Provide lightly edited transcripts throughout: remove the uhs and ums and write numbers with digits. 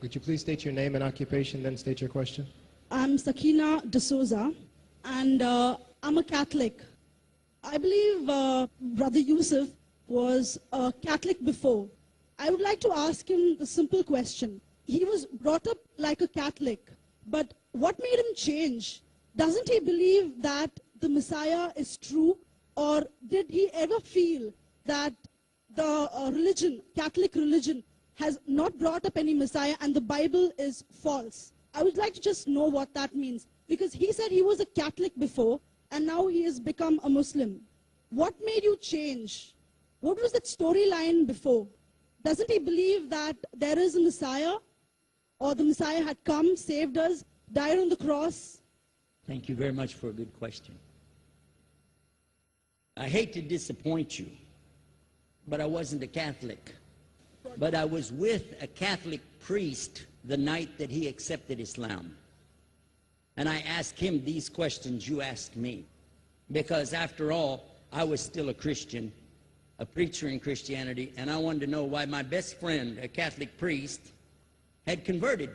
Would you please state your name and occupation, then state your question? I'm Sakina D'Souza, and I'm a Catholic. I believe Brother Yusuf was a Catholic before. I would like to ask him the simple question. He was brought up like a Catholic, but what made him change? Doesn't he believe that the Messiah is true, or did he ever feel that the religion, Catholic religion, has not brought up any Messiah and the Bible is false? I would like to just know what that means, because he said he was a Catholic before and now he has become a Muslim. What made you change? What was that storyline before? Doesn't he believe that there is a Messiah, or the Messiah had come, saved us, died on the cross? Thank you very much for a good question. I hate to disappoint you, but I wasn't a Catholic. But I was with a Catholic priest the night that he accepted Islam. And I asked him these questions you asked me. Because after all, I was still a Christian, a preacher in Christianity, and I wanted to know why my best friend, a Catholic priest, had converted.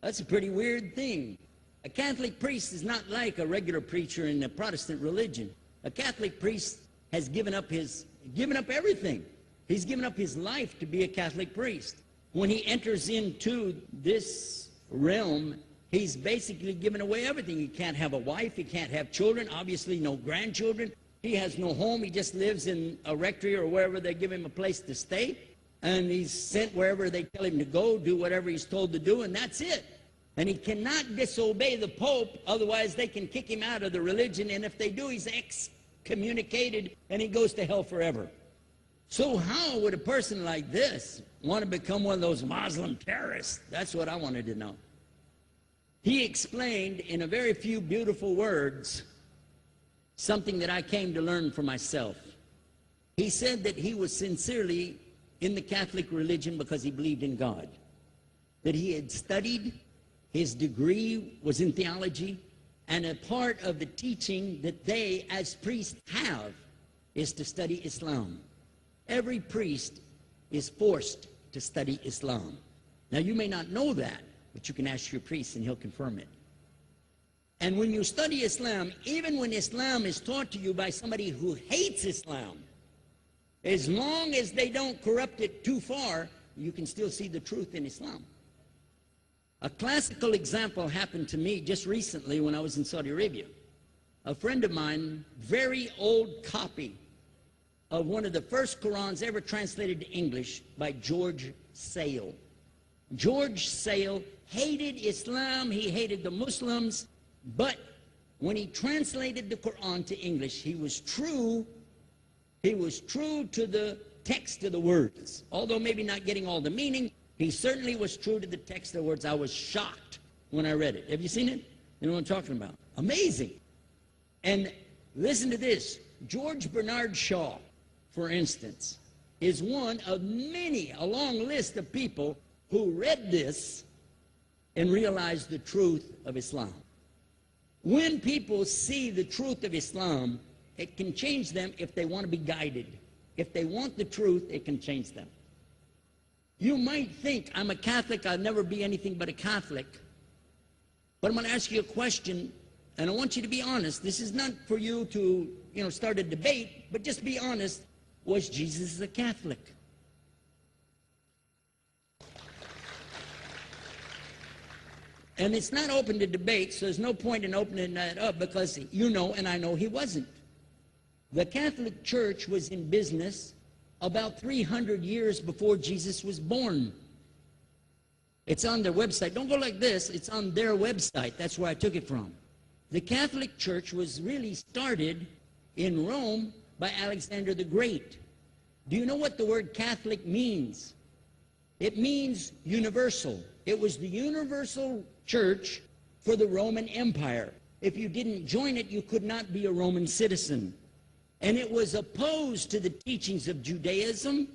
That's a pretty weird thing. A Catholic priest is not like a regular preacher in the Protestant religion. A Catholic priest has given up everything. He's given up his life to be a Catholic priest. When he enters into this realm, he's basically given away everything. He can't have a wife, he can't have children, obviously no grandchildren. He has no home, he just lives in a rectory or wherever they give him a place to stay. And he's sent wherever they tell him to go, do whatever he's told to do, and that's it. And he cannot disobey the Pope, otherwise they can kick him out of the religion, and if they do, he's excommunicated and he goes to hell forever. So how would a person like this want to become one of those Muslim terrorists? That's what I wanted to know. He explained in a very few beautiful words something that I came to learn for myself. He said that he was sincerely in the Catholic religion because he believed in God, that he had studied, his degree was in theology, and a part of the teaching that they as priests have is to study Islam. Every priest is forced to study Islam. Now you may not know that, but you can ask your priest and he'll confirm it. And when you study Islam, even when Islam is taught to you by somebody who hates Islam, as long as they don't corrupt it too far, you can still see the truth in Islam. A classical example happened to me just recently when I was in Saudi Arabia. A friend of mine, very old copy of one of the first Qurans ever translated to English by George Sale. George Sale hated Islam, he hated the Muslims, but when he translated the Quran to English, he was true to the text of the words. Although maybe not getting all the meaning, he certainly was true to the text of the words. I was shocked when I read it. Have you seen it? You know what I'm talking about? Amazing. And listen to this. George Bernard Shaw, for instance, is one of many, a long list of people who read this and realized the truth of Islam. When people see the truth of Islam, it can change them if they want to be guided. If they want the truth, it can change them. You might think, I'm a Catholic, I'll never be anything but a Catholic. But I'm going to ask you a question, and I want you to be honest. This is not for you to, start a debate, but just be honest. Was Jesus a Catholic? And it's not open to debate, so there's no point in opening that up, because you know and I know he wasn't. The Catholic Church was in business about 300 years before Jesus was born. It's on their website. Don't go like this. It's on their website. That's where I took it from. The Catholic Church was really started in Rome by Alexander the Great. Do you know what the word Catholic means? It means universal. It was the universal church for the Roman Empire. If you didn't join it, you could not be a Roman citizen. And it was opposed to the teachings of Judaism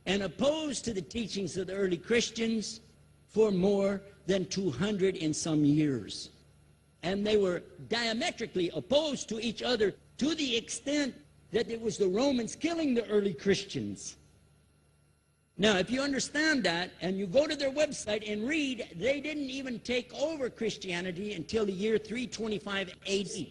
and opposed to the teachings of the early Christians for more than 200 and some years. And they were diametrically opposed to each other to the extent that it was the Romans killing the early Christians. Now, if you understand that, and you go to their website and read, they didn't even take over Christianity until the year 325 AD.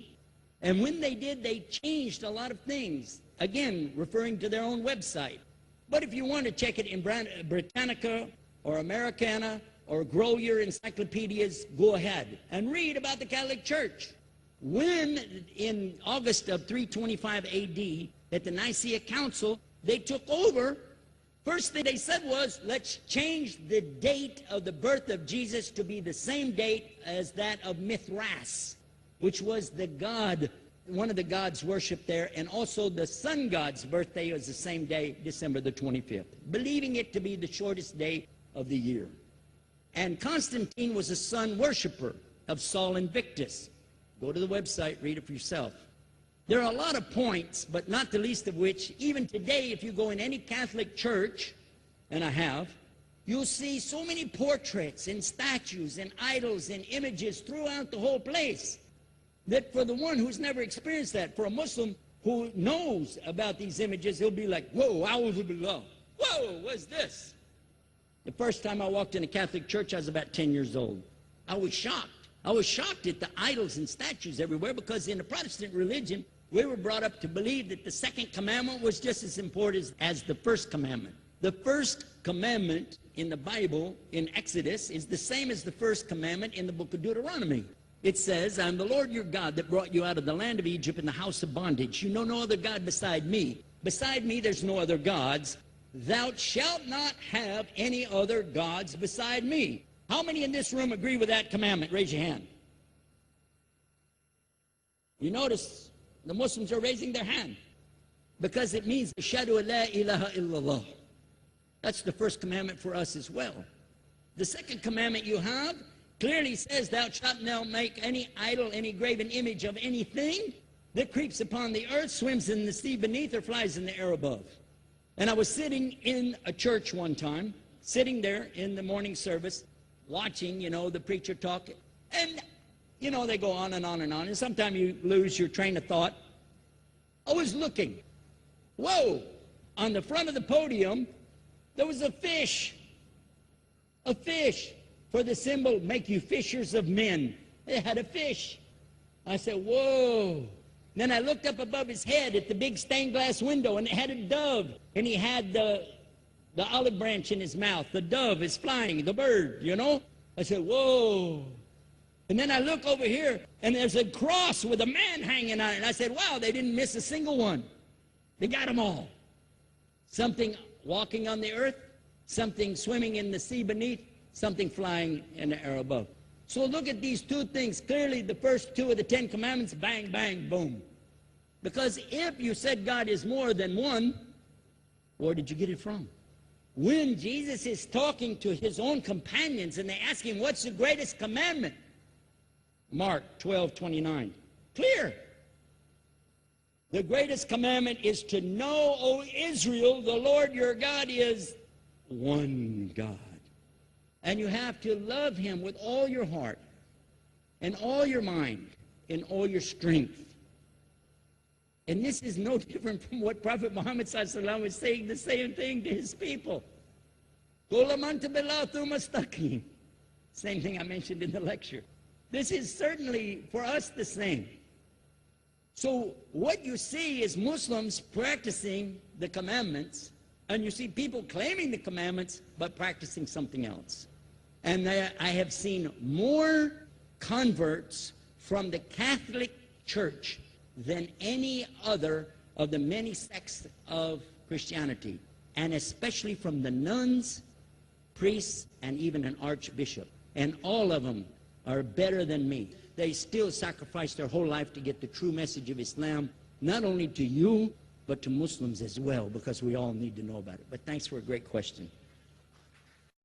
And when they did, they changed a lot of things. Again, referring to their own website. But if you want to check it in Britannica or Americana or grow your encyclopedias, go ahead and read about the Catholic Church. When, in August of 325 AD, at the Nicaea Council, they took over, first thing they said was, let's change the date of the birth of Jesus to be the same date as that of Mithras, which was the god, one of the gods worshipped there, and also the sun god's birthday was the same day, December the 25th, believing it to be the shortest day of the year. And Constantine was a sun worshiper of Sol Invictus. Go to the website, read it for yourself. There are a lot of points, but not the least of which, even today, if you go in any Catholic church, and I have, you'll see so many portraits and statues and idols and images throughout the whole place, that for the one who's never experienced that, for a Muslim who knows about these images, he'll be like, whoa, a'udhu billah. Whoa, what's this? The first time I walked in a Catholic church, I was about 10 years old. I was shocked. I was shocked at the idols and statues everywhere, because in the Protestant religion, we were brought up to believe that the second commandment was just as important as the first commandment. The first commandment in the Bible, in Exodus, is the same as the first commandment in the book of Deuteronomy. It says, I'm the Lord your God that brought you out of the land of Egypt in the house of bondage. You know no other God beside me. Beside me there's no other gods. Thou shalt not have any other gods beside me. How many in this room agree with that commandment? Raise your hand. You notice the Muslims are raising their hand, because it means Ashhadu la ilaha illallah. That's the first commandment for us as well. The second commandment you have clearly says, thou shalt not make any idol, any graven image of anything that creeps upon the earth, swims in the sea beneath, or flies in the air above. And I was sitting in a church one time, sitting there in the morning service, watching, the preacher talk, and, they go on and on and on, and sometimes you lose your train of thought. I was looking. Whoa! On the front of the podium, there was a fish. A fish. For the symbol, make you fishers of men. They had a fish. I said, whoa. Then I looked up above his head at the big stained glass window, and it had a dove, and he had the olive branch in his mouth. The dove is flying, the bird, I said, whoa. And then I look over here, and there's a cross with a man hanging on it. I said, wow, they didn't miss a single one. They got them all. Something walking on the earth, something swimming in the sea beneath, something flying in the air above. So look at these two things. Clearly, the first two of the 10 commandments, bang, bang, boom. Because if you said God is more than one, where did you get it from? When Jesus is talking to his own companions and they ask him, what's the greatest commandment? Mark 12:29. Clear. The greatest commandment is to know, O Israel, the Lord your God is one God. And you have to love him with all your heart and all your mind and all your strength. And this is no different from what Prophet Muhammad ﷺ was saying, the same thing to his people. Same thing I mentioned in the lecture. This is certainly for us the same. So what you see is Muslims practicing the commandments, and you see people claiming the commandments but practicing something else. And I have seen more converts from the Catholic Church than any other of the many sects of Christianity, and especially from the nuns, priests, and even an archbishop. And all of them are better than me. They still sacrifice their whole life to get the true message of Islam, not only to you, but to Muslims as well, because we all need to know about it. But thanks for a great question.